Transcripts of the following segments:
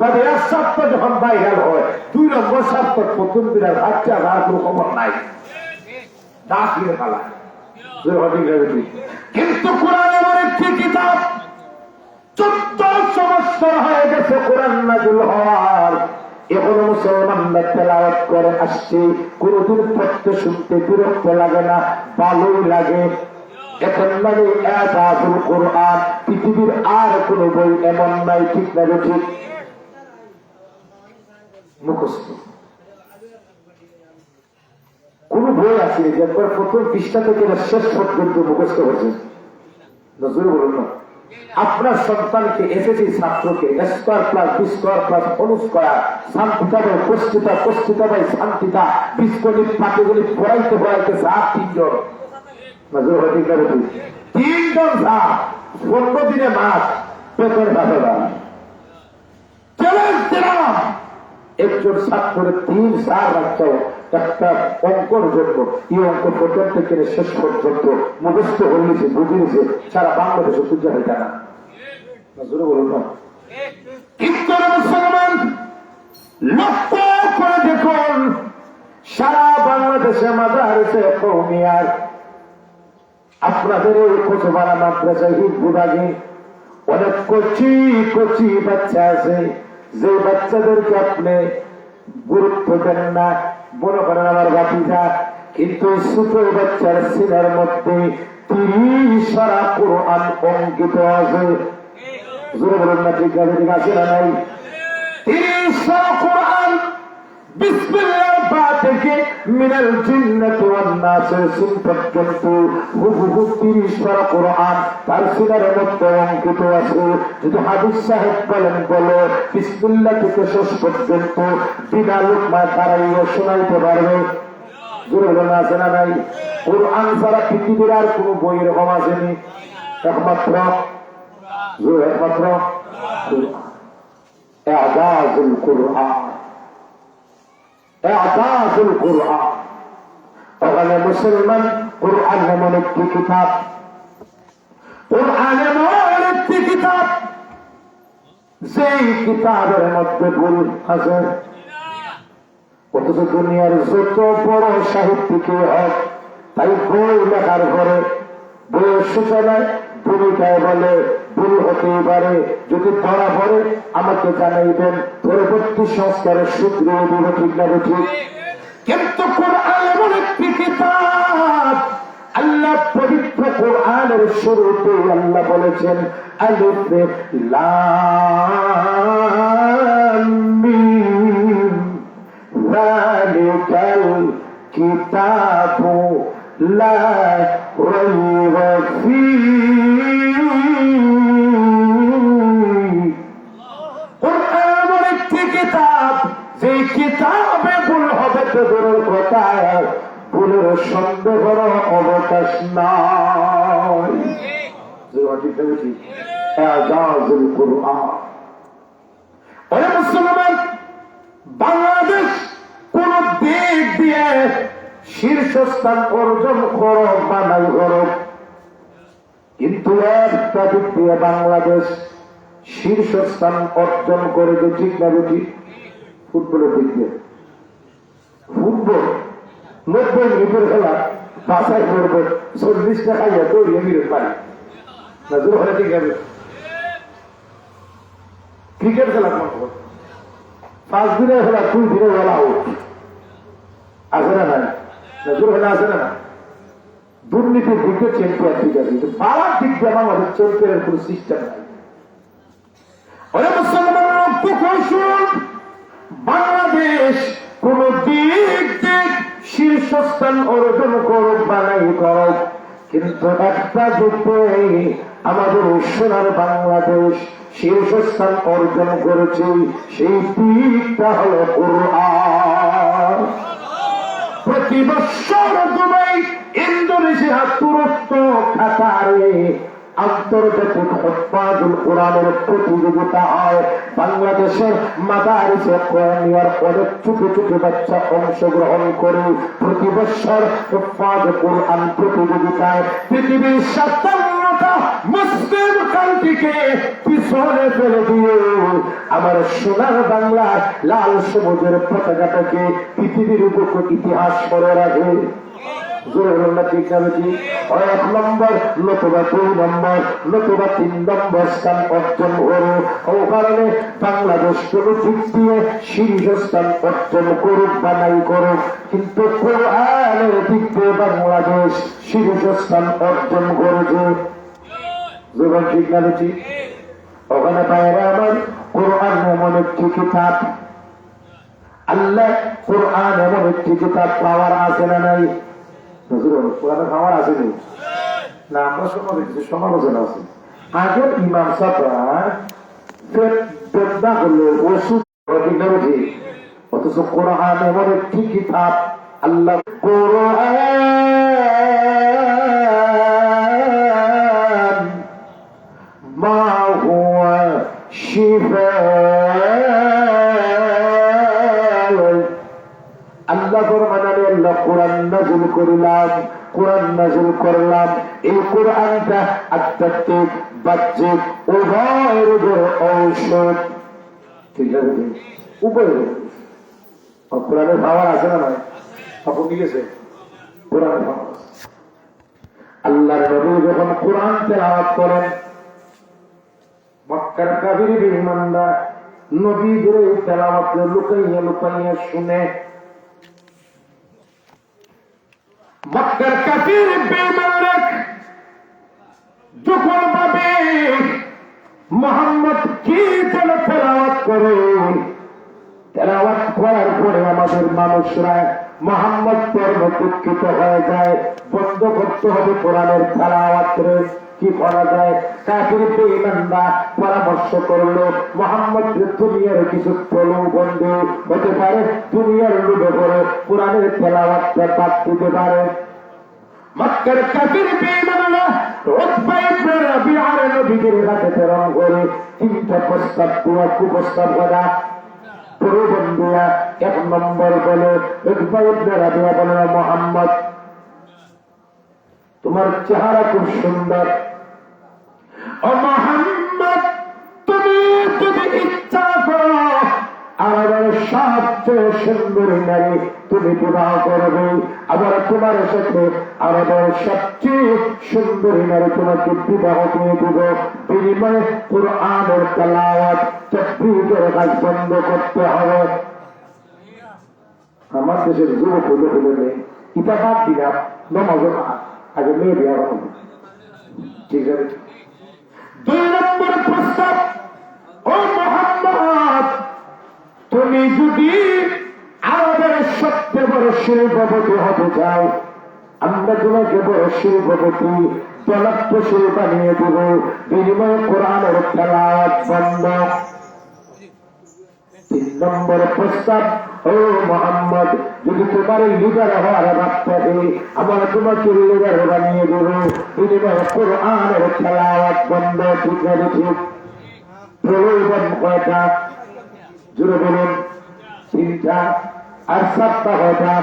তবে এক সপ্তাহ যখন ভাইরাল হয় 2 নম্বর সপ্তাহ প্রথম দিনের বাচ্চা আর কোনো খবর নাই দাখিলে পালা। কিন্তু কোরআন এমন একটি কিতাব 1400 বছর হয়ে গেছে কোরআন নাযিল হওয়ার, এখনো মুসলমানরা তেলাওয়াত করে আসছে, কোনদিন পড়তে শুনতে বিরক্ত লাগে না, ভালোই লাগে। এখন মানে এজাজুল কোরআন, পৃথিবীর আর কোন বই এমন নাই, ঠিক না ঠিক? মুখস্থ কোন বই আছে যে একবার প্রথম পৃষ্ঠা থেকে শেষ পর্যন্ত মুখস্থ হয়েছে? নজরে বলুন না। আপনার সন্তানকে এসএসসি ছাত্রকে square plus B square plus whole square শান্তিতা বাই পুষ্টিতা পুষ্টিতা বাই শান্তিতা বীজগণিত পাটিগণিত পড়াইতে পড়াইতে স্যার 3 জন। নজরে হতে গেলে 3 জন স্যার 15 দিনে মাস পেপের ভাবে চ্যালেঞ্জ দিলাম একজন ছাত্রের 3 স্যার রাখতে একটা অঙ্কর জন্য এই অঙ্ক প্রথম থেকে শেষ পর্যন্ত মুখস্থ হয়েছে, বুঝিয়েছে, সারা বাংলাদেশে পূজা হয় না। বলুন না। কিন্তু মুসলমান লক্ষ্য করে দেখুন, সারা বাংলাদেশে মাদ্রাসা কওমিয়ার আপনাদের এই কোচবাড়া মাদ্রাসা হিট বিভাগে অনেক কচি কচি বাচ্চা আছে, যে বাচ্চাদেরকে আপনি গুরুত্ব দেন না, মনে করেন আমার বাতিজা, কিন্তু ছোট বাচ্চার সিনার মধ্যে 30 পারা কোরআন অঙ্কিত আছে। জোরে বলুন না, ঠিক আছে না নাই? 30 পারা কোরআন বিসমিল্লাহ বা থেকে মিনাল জিন্নাতি ওয়ান নাসের সিন পর্যন্ত হুবহু 30 পারা কোরআন তার সিনার মধ্যে অঙ্কিত আছে। যদি হাদিস সাহেব বলেন বলো বিসমিল্লাহ থেকে শেষ পর্যন্ত বিনা লোকমা দাঁড়াইয়া শোনাইতে পারবে? জোরে বলুন আছে না নাই? কোরআন ছাড়া পৃথিবীর আর কোন বই এরকম আসেনি, একমাত্র ইজাজুল কোরআন। ইজাজুল কোরআন ওখানে মুসলমান কোরআন এমন একটি কিতাব, কোরআন এমন একটি কিতাব যেই কিতাবের মধ্যে ভুল আছে, অথচ দুনিয়ার যত বড় সাহিত্যিকই হোক তাই বই লেখার পরে বইয়ের সূচনায় ভূমিকায় বলে ভুল হতেই পারে, যদি ধরা পড়ে আমাকে জানাইবেন, পরবর্তী সংস্কারের সূত্রে দিব, ঠিক না ঠিক? কিন্তু কোরআন এমন একটি কিতাব, আল্লাহ পবিত্র কোরআনের শুরুতে আল্লাহ বলেছেন আলিফ লাম মিম যালিকাল কিতাবু লা রাইবা ফীহি। কোরআন এমন একটি কিতাব, যে কিতাবে ভুল হবে তো দূরের কথা, ভুলের সন্দেহের অবকাশ নাই। ইজাজুল কোরআন। ওরে মুসলমান, বাংলাদেশ কোন দিক দিয়ে শীর্ষস্থান অর্জন করো বা নাই করো, কিন্তু একটা দিক দিয়ে বাংলাদেশ শীর্ষস্থান অর্জন করেছে, ঠিক না ঠিক? ফুটবলের দিক দিয়ে। ফুটবল 90 মিনিটের খেলা বাসায় করবে 40 টাকা দৌড়িয়ে মিনিট পারি না, দূর হলে ঠিক আছে। ক্রিকেট খেলা কোন 5 দিনের খেলা 2 দিনের খেলা আউট আছে না নাই? নজর হলে আছে না? দুর্নীতির দিক দিয়ে চ্যাম্পিয়ন ঠিক আছে, কিন্তু পাড়ার দিক দিয়ে আমাদের চ্যাম্পিয়নের কোন সিস্টেম নাই। বাংলাদেশ কোন দিক দিয়ে শীর্ষস্থান অর্জন করুক বা নাই করুক, কিন্তু একটা যুদ্ধে আমাদের সোনার বাংলাদেশ শীর্ষস্থান অর্জন করেছে, সেই দিকটা হল কোরআন। প্রতি বছর দুবাই, ইন্দোনেশিয়া, তুরস্ক, কাতারে আন্তর্জাতিক হুফাজুল কোরআনের প্রতিযোগিতা হয়। বাংলাদেশের মাদারিসে কোরআনিয়ার অনেক ছোট ছোট বাচ্চা অংশগ্রহণ করে প্রতি বছর হুফাজ কোরআন প্রতিযোগিতায় পৃথিবীর 57 স্বাধীনতা মুসলিম কান্ট্রিকে পিছনে ফেলে দিয়ে আমার সোনার বাংলার লাল সবুজের পতাকাটাকে পৃথিবীর উপর ইতিহাস করে রাখে। এক নম্বর নতুবা 2 নম্বর নতুবা 3 নম্বর স্থান অর্জন করো। ও কারণে বাংলাদেশ কোন দিক দিয়ে শীর্ষস্থান অর্জন করুক বা নাই করুক, কিন্তু কোরআনের দিক দিয়ে বাংলাদেশ শীর্ষস্থান অর্জন করেছে। জীবন ঠিক না ঠিক? ওখানে বাইরে আমার কোরআন এমন একটি কিতাব, আল্লাহ কোরআন এমন একটি কিতাব পাওয়ার আছে না নাই? কোরআনের পাওয়ার আছে নেই না? আমরা সমালোচনা আছে। আগে ইমাম সাহেব করলে ওষুধ অথচ কোরআন এমন একটি কিতাব, আল্লাহ কোরআন মা হুয়া শিফা, আল্লাহ ফরমানে আল্লাহ কোরআন নাযিল করিলাম, কোরআন নাযিল করলাম। এই কোরআনটা আধ্যাত্মিক বাহ্যিক উভয়ের উপর ঔষধ। ঠিক আছে, উভয়ের কোরআনের পাওয়ার আছে না নয়? আপনি কি গেছে কোরআনের পাওয়ার। আল্লাহর নবী যখন কোরআন তেলাওয়াত করেন, মক্কার কাফির বেঈমানরা নবীর এই তেলাওয়াত লুকাইয়া লুকাইয়া শুনে। মক্কার কাফির বেঈমানরা যখন ভাবে মুহাম্মদ কি যেন তেলাওয়াত করে, তেলাওয়াত করার পরে আমাদের মানুষরা মুহাম্মদ পর্ব দুঃখিত হয়ে যায়, বন্ধ করতে হবে কোরআনের তেলাওয়াত। কি করা যায়? কাফির বেঈমানরা পরামর্শ করলো, মুহাম্মদ দুনিয়ার কিছু প্রলোভনে হতে পারে, দুনিয়ার লোভে করে কোরআনের তেলাওয়াতটা বাদ দিতে পারে। মক্কার কাফির বেঈমানরা উতবা ইবনে রাবিআর নবীর কাছে প্রেরণ করে 3টা প্রস্তাব দেওয়া, কুপ্রস্তাব করা, প্রলোভন দেওয়া। 1 নম্বর বলে, উতবা ইবনে রাবিআ বলে, মুহাম্মদ তোমার চেহারা খুব সুন্দর, ও মুহাম্মদ তুমি যদি ইচ্ছা করো আমার সবচেয়ে সুন্দরী নারী তুমি বিবাহ করবে, আবার তোমার সাথে আমাদের সবচেয়ে সুন্দরী নারী তোমাকে বিবাহ দিয়ে দেব, বিনিময়ে কোরআনের তেলাওয়াত তাকবীরের কাজ বন্ধ করতে হবে। আমার দেশের যুবক হলে নেই, এটা বাদ দিলাম, নমাজ আগে মেয়ে বিয়া হবে। ঠিক আছে। 2 নম্বর প্রস্তাব, ও মুহাম্মদ তুমি যদি আমাদের সবচেয়ে বড় শিল্পপতি হতে চাও, আমরা তোমাকে বড় শিল্পপতি জনপ্রশীল বানিয়ে দেব, বিনিময়ে কোরআনের তেলাওয়াত বন্ধ। 3 নম্বর প্রস্তাব, ও মুহাম্মদ যদি তোমার লিডার হওয়ার ভাব থাকে, আমরা তোমাকে লিডার বানিয়ে দেব, বিনিময়ে কোরআনের তেলাওয়াত বন্ধ। ঠিক আছে ঠিক? প্রলোভন কয়টা? জুড়ে বলুন। 3টা। আর 7টা কয়টা?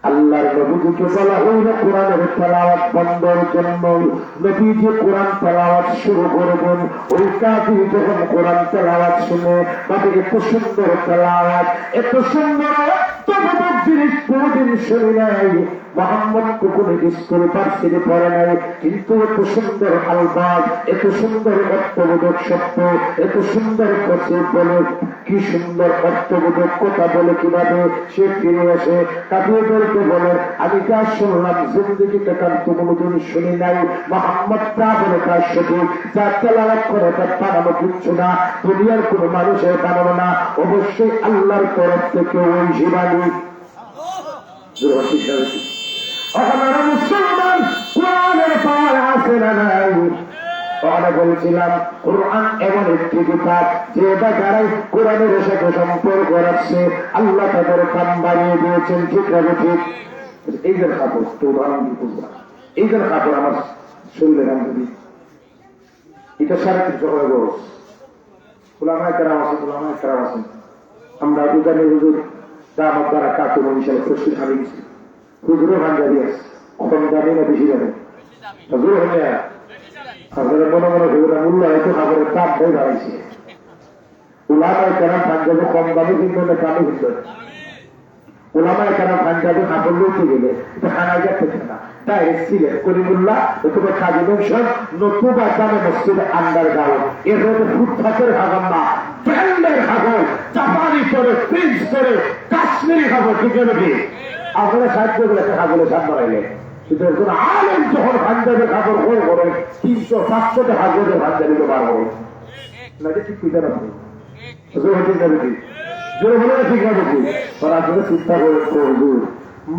আল্লাহর নবীকে বলা হইল কোরআনের তেলাওয়াত বন্ধের জন্য। নবী যে কোরআন তেলাওয়াত শুরু করবেন, ওই কাফির যখন কোরআন তেলাওয়াত শুনে তাদের এত সুন্দর তেলাওয়াত, এত সুন্দর জিনিস কোনদিন শুনি নাই। মুহাম্মদ কোন স্কুল পার্সিতে পড়ে নাই, কিন্তু এত সুন্দর আলবাদ, এত সুন্দর অর্থবোধক শব্দ, এত সুন্দর কথা বলে, কি সুন্দর অর্থবোধক কথা বলে কিভাবে সে ফিরে আসে কাফিরদেরকে বলে, আমি যা শুনলাম জিন্দেগিতে কার তো কোনদিন শুনি নাই। মুহাম্মদ তা বলে তার সঠিক, যা তেলাওয়াত করে তার বানানো কিচ্ছু না, দুনিয়ার কোন মানুষের বানানো না, অবশ্যই আল্লাহর তরফ থেকে ওই জীবাণী। মুসলমান কোরআনের পাওয়ার আছে না নাই? বলছিলাম কোরআন এমন একটি কিতাব যে যারাই কোরআনের সাথে সম্পর্ক রাখছে আল্লাহ তাদের কাম বাড়িয়ে দিয়েছেন। ঠিক আছে ঠিক? এই যে কাপড়, তো উদাহরণ দিয়ে বুঝলাম, এই যে কাপড় আমার শরীরে নাম দিবি, এটা 350 করে বড় ওলামায়ে কেরাম আছে, ওলামায়ে কেরাম আছে। আমরা উদানে হুজুর যা আমার দ্বারা কাকুর হিসাবে প্রস্তুত হারিয়েছি, হুজুরও ভান্ডারি আছে, কম জানি না বেশি জানে, হুজুর হয়ে আপনারা মনে মনে করবেন মূল্য হয়তো খাবারের দাম হয়ে দাঁড়াইছে। ওলামায় কেন পাঞ্জাবে কম দামে কিনবে না দামে কিনবে? ওলামায় কেন পাঞ্জাবে কাপড় লুটে গেলে এটা খানায় যাচ্ছে না। তাই ছিলেন করিমুল্লাহ অথবা কাজী বংশন নতুবা দামে মসজিদে আন্ডার গাউন এর মধ্যে ফুটপাতের খাবার না, ব্র্যান্ডের খাবার, জাপানি করে, প্রিন্স করে, কাশ্মীরি খাবার ঠিক নাকি? আপনারা সাহায্য করে একটা খাবারের সাপ বাড়াইলেন। কিন্তু একজন আলেম যখন পাঞ্জাবে খাবার হয়ে করেন 300-500 টাকা করে পাঞ্জাবিতে বার হবে না, ঠিক পিতা না চিন্তা করে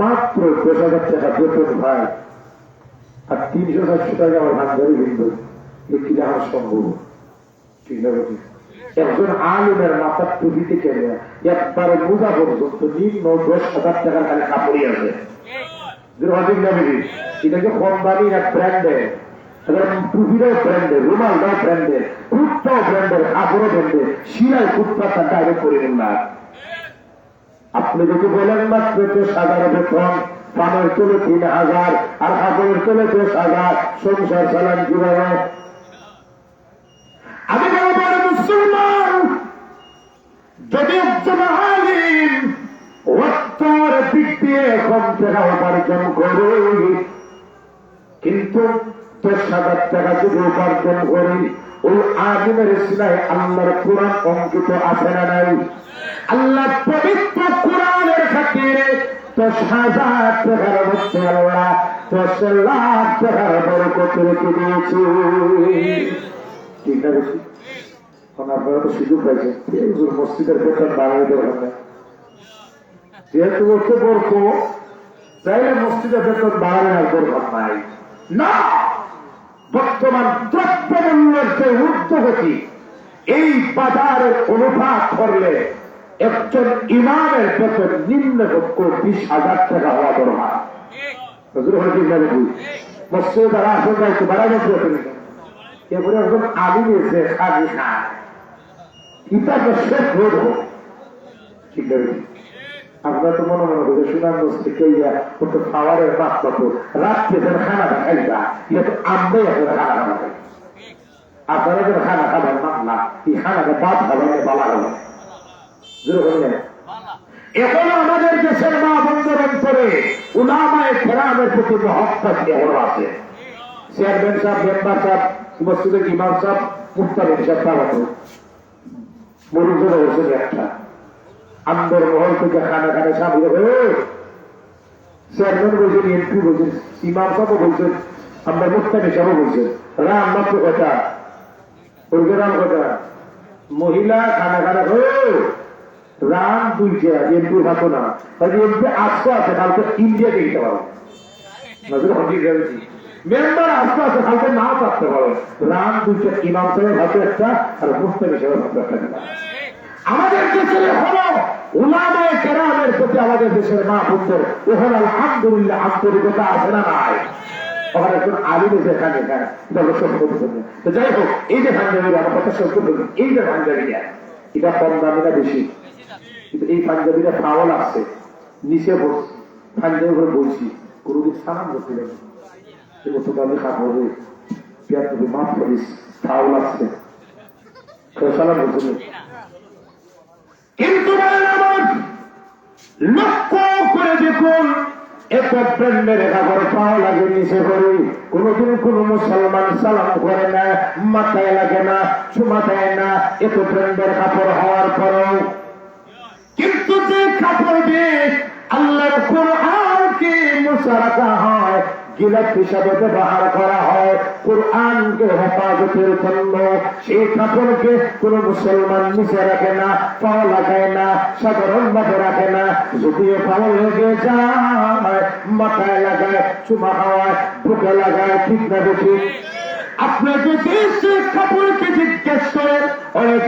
মাত্র 10,000 টাকা বেতন ভাই আর 300-400 টাকা আমার পাঞ্জাবি কিনবে, কি আমার সম্ভব? ঠিক না? একজন আলমের মাথার টুপি থেকে একবারে মোজা পর্যন্ত নিম্ন 10,000 টাকার খালি কাপড়ই আছে। এটাকে কম দামি না ব্র্যান্ডের, টুপিটাও ব্র্যান্ডের, রুমালটাও ব্র্যান্ডের, ফুটটাও ব্র্যান্ডের, কাপড়ও ব্র্যান্ডের, শিলাই ফুটপাতটা ডাইরেক্ট করে নিন না। আপনি যদি বলেন মাত্র 10,000 বেতন, পানের চলে 3,000 আর কাপড়ের চলে 10,000, সংসার চালান কিভাবে? আমি বড় মুসলমান যদি একজন আলিম ওয়াক্তের দিক দিয়ে কম টাকা উপার্জন করে, কিন্তু 10,000 টাকা যদি উপার্জন করে, ওই আলিমের সিনায় আল্লাহর কোরআন অঙ্কিত আছে না নাই? আল্লাহ পবিত্র কোরআনের খাতিরে 10,000 টাকার মধ্যে আল্লাহ 10 লাখ টাকার বরকত রেখে দিয়েছে। ঠিক আছে? আপনারা তো সুযোগ পাইছেন মসজিদের বেতন বাড়াই দেওয়ার না, যেহেতু ওকে বলবো তাইলে মসজিদের বেতন বাড়ানোর আর দরকার নাই না। বর্তমান দ্রব্যমূল্যের যে ঊর্ধ্বগতি, এই বাজারের অনুপাত করলে একজন ইমামের বেতন নিম্নপক্ষ 20,000 টাকা হওয়া দরকার। মসজিদে তারা আসলে একটু বাড়ানো এরপরে একজন আলু এসে খাবি খায় ইটাকে শেষ হয়ে দেবো। ঠিক আছে? আপনার তো মনে মনে করে সুনামগঞ্জ থেকে খাওয়ারের মাছ কত রাত্রে যেন খানা খাইবা, এটা তো আমরাই এখন খানা খানা খাই। আপনারা যেন খানা খাবার মানলা এই খানাকে বাদ খাবেন বালা হবে। এখন আমাদের দেশের মা বন্ধের অন্তরে উলামায়ে কেরামের প্রতি মহব্বত এখনো আছে। চেয়ারম্যান সাহেব, মেম্বার সাহেব, মসজিদের ইমাম সাহেব, মুফতি সাহেব তারা মরুদ হয়েছে একটা আন্দর মহল থেকে খানা খানা সামনে চেয়ারম্যান বলছেন, এমপি বলছেন, ইমাম সাহেব বলছেন, আমরা মুফতি সাহেব বলছেন, রাম মাত্র কথা ওই রাম কথা মহিলা খানা খানা রাম 2টা এমপি থাকো না, এমপি আসতে আছে কালকে ইন্ডিয়া দেখতে পারো নজর হকি গেছি, মেম্বার আসতে আছে কালকে নাও থাকতে পারো। রাম 2টা ইমাম সাহেবের হাতে একটা আর মুফতি সাহেবের হাতে একটা। আমাদের দেশের হলো উলামায়ে কেরামের প্রতি আমাদের দেশের মা বোনদের ওখানে আলহামদুলিল্লাহ আন্তরিকতা আছে না নাই? ওখানে একজন আলিম এসে এখানে খায় তো যাই হোক, এই যে পাঞ্জাবি আমার কথা সত্য বলুন, এই যে পাঞ্জাবিটা এটা কম দামি না বেশি? কিন্তু এই পাঞ্জাবিটা ফাওয়াল আসছে নিচে বসছি, পাঞ্জাবি করে বলছি, কোনদিন সালাম করছিলেন তো দামি খাবো পেয়ার তুমি মাফ করিস, ফাওয়াল আসছে সালাম করছিলেন। কিন্তু লক্ষ্য করে দেখুন, এত ব্র্যান্ডের কাপড় পাওয়া লাগে নিচে করে, কোনদিন কোন মুসলমান সালাম করে না, মাথায় লাগে না, চুমা দেয় না, এত ব্র্যান্ডের কাপড় হওয়ার পরেও। কিন্তু যে কাপড় দিয়ে আল্লাহর কোরআনকে মুছা রাখা হয়, গিলাপ হিসাবে ব্যবহার করা হয় কোরআনকে হেফাজতের জন্য, সেই কাপড়কে কোন মুসলমান নিচে রাখে না, পাও লাগায় না, সাধারণ ভাবে রাখে না। যদিও পাও লেগে যায়, মাথায় লাগায়, চুমা খাওয়ায়, বুকে লাগায়, ঠিক না দেখি? আপনি যদি সে কাপড়কে জিজ্ঞেস করেন, অনেক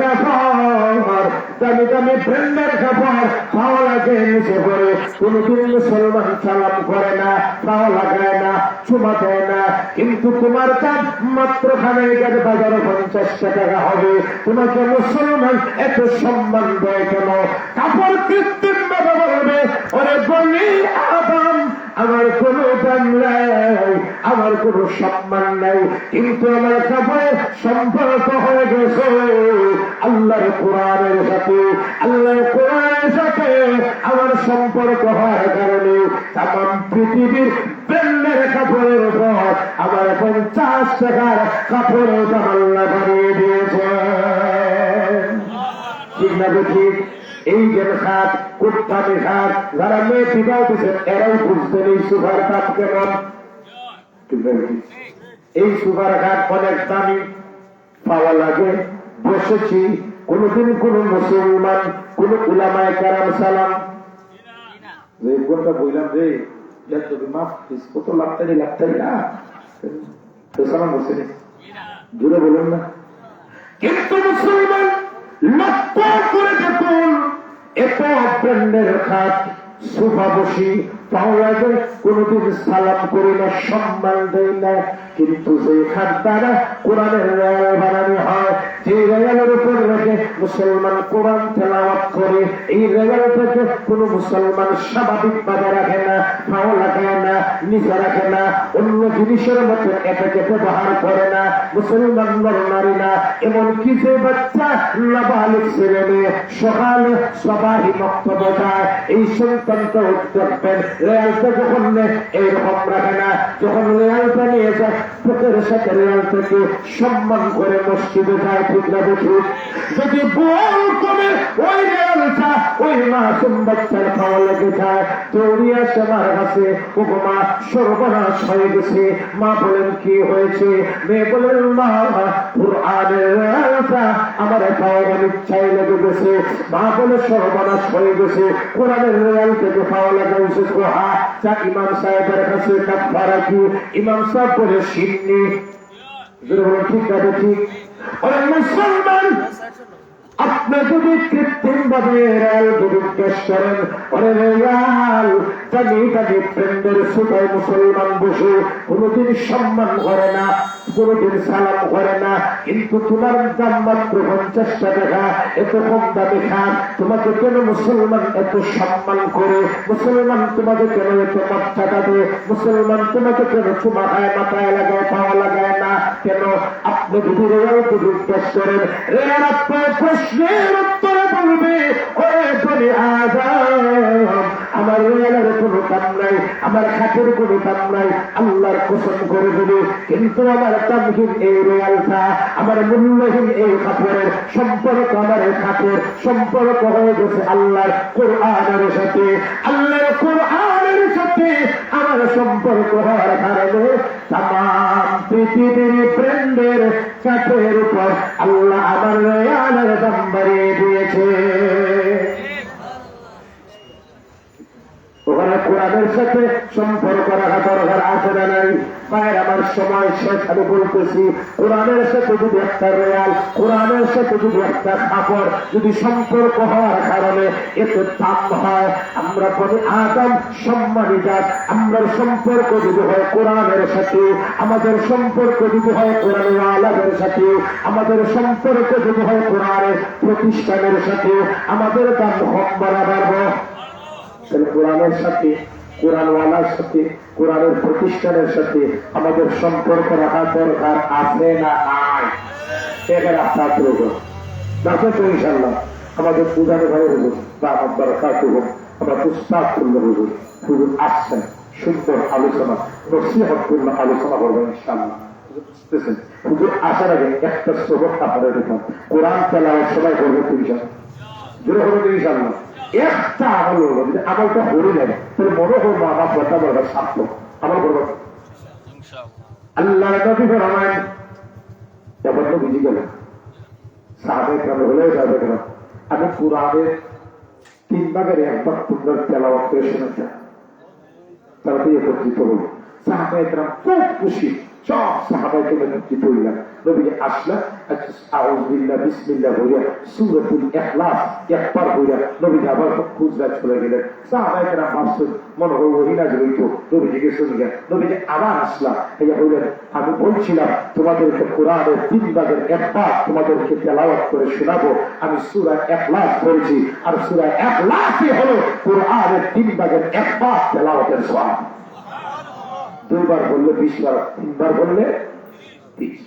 দামি দামি ব্র্যান্ডের কাপড় পাওয়া লাগে নিচে করে, কোনদিন মুসলমান সালাম করে না, পাওয়া লাগায় না, চুমা দেয় না। কিন্তু তোমার কাজ মাত্র খানাইকার বাজারে 50 টাকা হবে, তোমাকে মুসলমান এত সম্মান দেয় কেন? কাপড় কৃত্রিম ভাবে বলবে, ওরে বলি আদম আমার কোন দাম নাই, আমার কোনো সম্মান নাই, কিন্তু আমার কাপড়ে সম্পর্ক হয়ে গেছে আল্লাহর কোরআনের সাথে। আল্লাহর কোরআনের সাথে আমার সম্পর্ক হওয়ার কারণে তাম পৃথিবীর ব্র্যান্ডের কাপড়ের উপর আমার 50 টাকার কাপড়ের দাম আল্লাহ বাড়িয়ে দিয়েছে। ঠিক না ঠিক? এই যে খাত কুত্তাতে খাত যারা মেয়ে বিবাহ দিচ্ছেন এরাই বুঝতেন এই সুপার দাম কেমন। এই সুপার ঘাট অনেক দামি পাওয়া লাগে। বসেছি কোনদিন কোন মুসলমান কোন উলামায়ে কেরাম সালাম যে কোনটা বললাম যে মাফ কত লাগতারি না তো সালাম বসে জুড়ে বলুন না। কিন্তু মুসলমান লক্ষ্য করে দেখুন এত ব্র্যান্ডের খাত সোফা বসি পাওয়া যায়, কোনদিন সালাম করি না, সম্মান দেয় না। কিন্তু যে খাত দ্বারা কোরআনের রেয়াল বানানো হয়, যে রেয়ালের উপর রেখে মুসলমান কোরআন তেলাওয়াত করে, এই রেয়াল থেকে কোন মুসলমান স্বাভাবিক ভাবে রাখে না, পাও লাগায় না, নিচে রাখে না, অন্য জিনিসের মতো এটাকে ব্যবহার করে না, মুসলমান নারী না। এমনকি যে বাচ্চা নাবালিগ ছেলে মেয়ে সকালে সবাই বক্তব্য যায়, এই সন্তানটা দেখবেন রেয়ালটা যখন এইরকম রাখে না, যখন রেয়ালটা নিয়ে যায় পুকুরের সাথে রেয়াল থেকে সম্মান করে মসজিদে যায়। ঠিক না দেখুন, যদি বল করে ওই রেয়ালটা ওই মাসুম বাচ্চার খাওয়া লেগে যায়, দৌড়িয়ে আসে মার কাছে, ও মা সর্বনাশ হয়ে গেছে। মা বলেন কি হয়েছে? মেয়ে বলেন মা কুরআনের রেয়ালটা আমার খাওয়ার ইচ্ছাই লেগে গেছে। মা বলে সর্বনাশ হয়ে গেছে, কোরআনের রেয়াল থেকে খাওয়া লাগাইছে কোহা যা ইমাম সাহেবের কাছে কাফারা কি? ইমাম সাহেব বলে শিন্নি। ঠিক আছে ঠিক। মুসলমান আপনি যদি কৃত্রিম ভাবে রেল জিজ্ঞেস করেন, ওরে রেল জানি জানি প্রেমের সুতায় মুসলমান বসে কোনদিন সম্মান করে না, কোনদিন সালাম করে না, কিন্তু তোমার দাম মাত্র 50 টাকা, এত কম দামে খান, তোমাকে কেন মুসলমান এত সম্মান করে? মুসলমান তোমাকে কেন এত মর্যাদা দেয়? মুসলমান তোমাকে কেন চুমা খায়, মাথায় লাগায়, পাওয়া লাগায় না কেন? আপনি যদি রেলকে জিজ্ঞেস করেন, রেল আপনার প্রশ্নের উত্তরে বলবে, ওরে বলি আদম আমার রেলের কোনো দাম নাই, আমার খাটের কোনো দাম নাই, আল্লাহর কসম করে দেবে। কিন্তু আমার দামহীন এই রেয়ালটা, আমার মূল্যহীন এই কাপড়ের সম্পর্ক, আমার খাটের সম্পর্ক হয়ে গেছে আল্লাহর কোরআনের সাথে। আল্লাহর কোরআনের সাথে আমার সম্পর্ক হওয়ার কারণে তাম পৃথিবীর ব্র্যান্ডের কাপড়ের উপর আল্লাহ আমার রেয়ালের দাম বাড়িয়ে দিয়েছে। ওখানে কোরআনের সাথে সম্পর্ক রাখা দরকার আছে না নাই? ভাইয়ের আমার সময় শেষ, আমি বলতেছি কোরআনের সাথে যদি একটা রেয়াল, কোরআনের সাথে যদি একটা কাপড় যদি সম্পর্ক হওয়ার কারণে এত দাম হয়, আমরা বলি আদম সম্মানী জাত, আমরা সম্পর্ক যদি হয় কোরআনের সাথে, আমাদের সম্পর্ক যদি হয় কোরআনের আলাদের সাথে, আমাদের সম্পর্ক যদি হয় কোরআনের প্রতিষ্ঠানের সাথে, আমাদের দাম হক বাড়াবো। কোরআনের সাথে, কোরআনওয়ালার সাথে, কোরআনের প্রতিষ্ঠানের সাথে আমাদের সম্পর্ক রাখা দরকার আছে না নাই? এখানে আপনার তো ইনশাল্লাহ আমাদের পূজারে ভাই হুজুর বা আমার দরকার হোক, আমরা উস্তাদ করলে হুজুর হুজুর আসছেন, সুন্দর আলোচনা, নসিহতপূর্ণ আলোচনা করবেন ইনশাল্লাহ। বুঝতেছেন? হুজুর আসার আগে একটা সবক আপনাদের দেখুন, কোরআন তেলাওয়াত সবাই করবে জোরে হবে ইনশাল্লাহ। একটা আমল হলো, যদি আমলটা হয়ে যায় তাহলে মনে হয় মা বাপ কথা বলবে সার্থ আমল করবো। আল্লাহ নবী ফরমান যখন তো বুঝে গেল সাহাবে কেরাম হলেও সাহাবে কেরাম, আমি কোরআনের 3 ভাগের 1 ভাগ সুন্দর তেলাওয়াত করে শোনাতে, তারা দিয়ে একত্রিত হল। সাহাবে কেরাম খুব খুশি, সব সাহাবায়ে কেরাম একত্রিত হইলেন। নবীজি আসলেন, আউযু বিল্লাহ বিসমিল্লাহ বলিয়া সূরাতুল ইখলাস একবার বলিয়া নবীজি আবার খুঁজতে চলে গেলেন। সাহাবায়ে কেরাম ভাবছেন মনে হয় ওহী নাযিল হইতো, নবীজিকে শুনে গেলেন। নবীজি আবার আসলেন, এই বললেন আমি বলছিলাম তোমাদেরকে কোরআনের 3 ভাগের 1 ভাগ তোমাদেরকে তেলাওয়াত করে শোনাবো। আমি সূরা ইখলাস পড়েছি, আর সূরা ইখলাসই হলো কোরআনের 3 ভাগের 1 ভাগ তেলাওয়াতের সওয়াব। দুইবার বললে 20 বার, তিনবার বললে 30।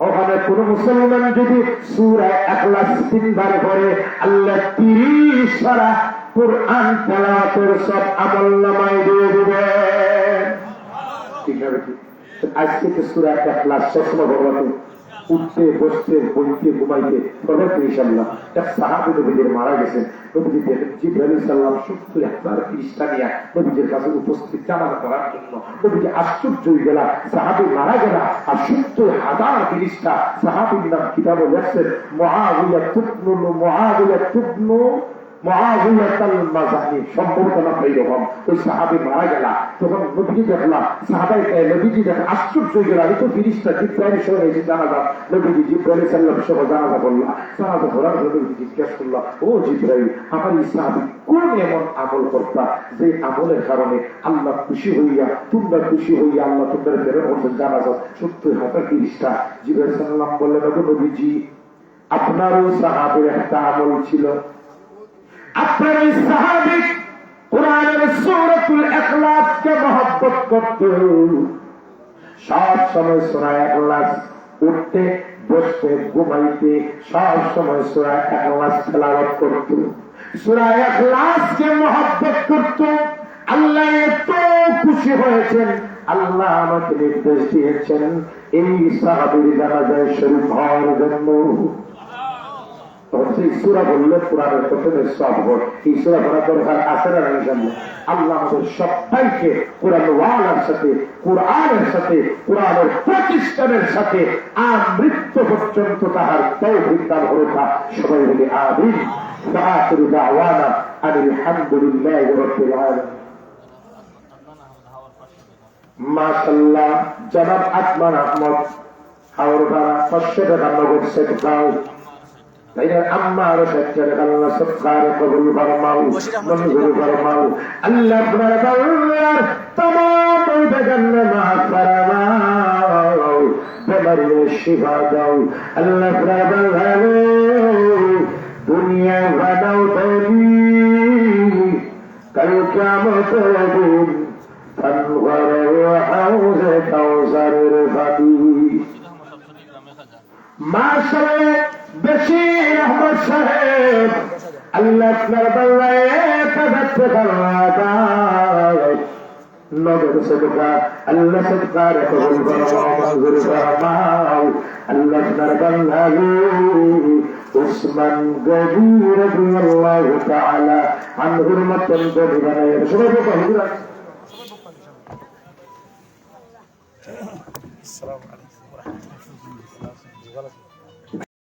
ওখানে কোন মুসলমান যদি সূরা ইখলাস 3 বার করে আল্লাহ 30 পারা কুরআন তেলাওয়াতের সব আমলনামায় দিয়ে দিবেন। ঠিক আছে? আজকে তো সূরা ইখলাস সবসময় ভগবান উঠতে বসতে বলতে ঘুমাইতে পড়বেন ইনশাআল্লাহ। এক সাহাবী নবীদের মারা গেছেন, নবীজি দেখেন জিবরাইল সাল্লাল্লাহু আলাইহি ওয়াসাল্লাম 70,000 ফেরেশতা নিয়ে নবীজির কাছে উপস্থিত জানাজা করার জন্য। নবীজি আশ্চর্য হয়ে গেল, সাহাবী মারা গেল আর 70,000 ফেরেশতা। সাহাবীর নাম কিতাবে লেখছেন মুআবিয়া ইবনে মুআবিয়াতুল মাযানি, সম্ভবত না এইরকম। ওই সাহাবী মারা গেল, তখন নবীজি দেখলাম সাহাবায়ে নবীজি দেখে আশ্চর্য হয়ে গেল, এই তো ফেরেশতা জিবরাইল সহ এসে জানাজা। নবীজি জিবরাইল সাল্লাল্লাহু আলাইহি ওয়াসাল্লাম জানাজা বললা, জানাজা করার পর নবীজি জিজ্ঞেস করলা, ও জিবরাইল, আমার এই সাহাবী কোন এমন আমল করতা যে আমলের কারণে আল্লাহ খুশি হইয়া তোমরা খুশি হইয়া আল্লাহ তোমাদের প্রেরণ করছেন জানাজা 70,000 ফেরেশতা। জিবরাইল সাল্লাল্লাহু আলাইহি ওয়াসাল্লাম বললেন, নবীজি আপনারও সাহাবীর একটা আমল ছিল, আপনার এই সাহাবী কোরআনের সূরাতুল ইখলাসকে মহব্বত করত, সব সময় সূরা ইখলাস উঠতে বসতে ঘুমাইতে সব সময় সূরা ইখলাস তেলাওয়াত করত, সূরা ইখলাসকে মহব্বত করত। আল্লাহ এত খুশি হয়েছেন, আল্লাহ আমাকে নির্দেশ দিয়েছেন এই সাহাবীর জানাজায় শরীক হওয়ার জন্য। সূরা বললে কোরআনের প্রথমে সব ভোট, এই সূরা পড়ার দরকার আছে না? আল্লাহ আমাদের সবাইকে কোরআন ওয়ালার সাথে, কোরআনের সাথে, কোরআনের প্রতিষ্ঠানের সাথে মৃত্যু পর্যন্ত তাহার তৌফিক দান করুন। সবাই বলি আমিন। আখিরু দাওয়ানা আনিল হামদুলিল্লাহি রাব্বিল আলামিন। মাশাআল্লাহ, জনাব আকমল আহমদ হাওড়া 500 টাকা নগদ চেক দাও। আমার সত্যের আল্লাহ সবকার কবুল ফরমাও, মঞ্জুর ফরমাও। আল্লাহ আপনার বান্দার तमाम বেগানে মাফ ফরমাও, বেমারির শিফা দাও। আল্লাহ আপনার বান্দার দুনিয়া বানাও তৈরি, কাল কিয়ামতের দিন ফানওয়ার হাউজে কাউসারের পানি। মাশাআল্লাহ, বশির আহমদ সাহেব আল্লাহ আপনার বান্দায় 1000 টাকা নগদ সদকা আল্লাহ সদকার কবুল ফরমাও, মঞ্জুর ফরমাও। আল্লাহ আপনার বান্দা উসমান গনি রাদিয়াল্লাহু তাআলা আনহুর মতন গনি বানায় সবাই বলুন হুজুর। আসসালামু আলাইকুম ওয়া রাহমাতুল্লাহি ওয়া বারাকাতুহু।